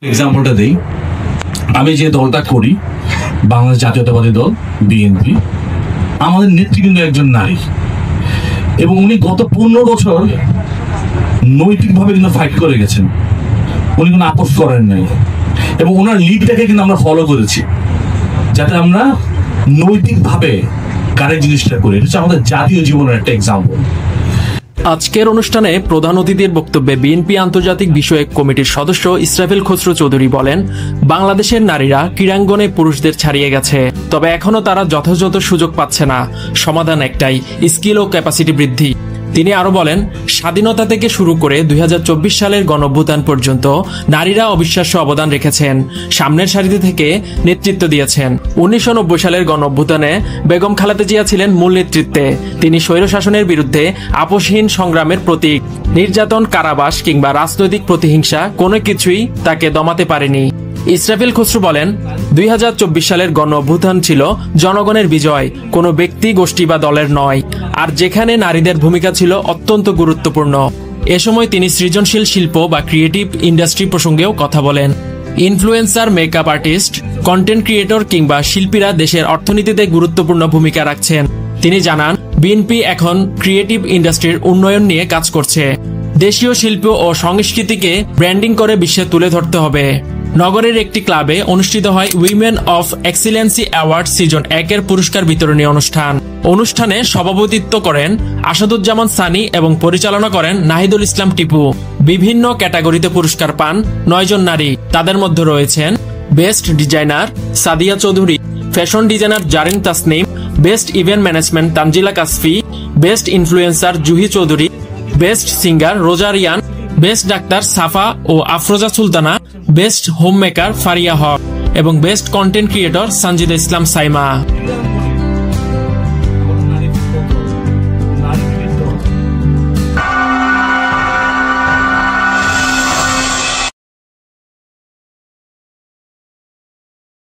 এক্সাম্পলটা দেই, আমি যে দলটা করি বাংলাদেশ জাতীয়তাবাদী দল বিএনপি, আমাদের নেত্রী কিন্তু একজন নারী এবং উনি গত 15 বছর নৈতিকভাবে কিন্তু ফাইট করে গেছেন, উনি কোনো আপোষ করেন নাই এবং ওনার লিডটাকে কিন্তু আমরা ফলো করেছি যাতে আমরা নৈতিকভাবে কারেক্ট জিনিসটা করি। এটা হচ্ছে আমাদের জাতীয় জীবনের একটা এক্সাম্পল। আজকের অনুষ্ঠানে প্রধান অতিথির বক্তব্যে বিএনপি আন্তর্জাতিক বিষয়ক কমিটির সদস্য ইসরাফিল খসরু চৌধুরী বলেন, বাংলাদেশের নারীরা ক্রীড়াঙ্গনে পুরুষদের ছাড়িয়ে গেছে, তবে এখনো তারা যথাযথ সুযোগ পাচ্ছে না। সমাধান একটাই, স্কিল ও ক্যাপাসিটি বৃদ্ধি। তিনি আরো বলেন, স্বাধীনতা থেকে শুরু করে 2024 সালের গণঅভ্যুত্থান পর্যন্ত নারীরা অবিশ্বাস্য অবদান রেখেছেন, সামনের সারিতে থেকে নেতৃত্ব দিয়েছেন। 1990 সালের গণঅভ্যুত্থানে বেগম খালেদা জিয়া ছিলেন মূল নেতৃত্বে। তিনি স্বৈরশাসনের বিরুদ্ধে আপোষহীন সংগ্রামের প্রতীক। নির্যাতন, কারাবাস কিংবা রাজনৈতিক প্রতিহিংসা কোনো কিছুই তাকে দমাতে পারেনি। ইসরাফিল খসরু বলেন, 2024 সালের গণঅভ্যুত্থান ছিল জনগণের বিজয়, কোনো ব্যক্তি, গোষ্ঠী বা দলের নয়, আর যেখানে নারীদের ভূমিকা ছিল অত্যন্ত গুরুত্বপূর্ণ। এ সময় তিনি সৃজনশীল শিল্প বা ক্রিয়েটিভ ইন্ডাস্ট্রি প্রসঙ্গেও কথা বলেন। Influencer, makeup artist, content creator কিংবা শিল্পীরা দেশের অর্থনীতিতে গুরুত্বপূর্ণ ভূমিকা রাখছেন। তিনি জানান, বিএনপি এখন ক্রিয়েটিভ ইন্ডাস্ট্রির উন্নয়ন নিয়ে কাজ করছে। দেশীয় শিল্প ও সংস্কৃতিকে ব্র্যান্ডিং করে বিশ্বে তুলে ধরতে হবে। নগরের একটি ক্লাবে অনুষ্ঠিত হয় women of excellency award season 1 এর পুরস্কার বিতরণী অনুষ্ঠানে সভাপতিত্ব করেন আসাদুজ্জামান সানি এবং পরিচালনা করেন নাহিদুল ইসলাম টিপু। বিভিন্ন ক্যাটাগরিতে পুরস্কার পান 9 জন নারী। তাদের মধ্যে রয়েছেন best designer Sadia Chowdhury, fashion designer Zarin Tasnim, best event management Tanzila Kasfi, best influencer Juhi Chowdhury, best singer Roza Riyan, best doctor Safa ও Afroza Sultana, best homemaker Faria Haque এবং best content creator Sanjida Islam Saima.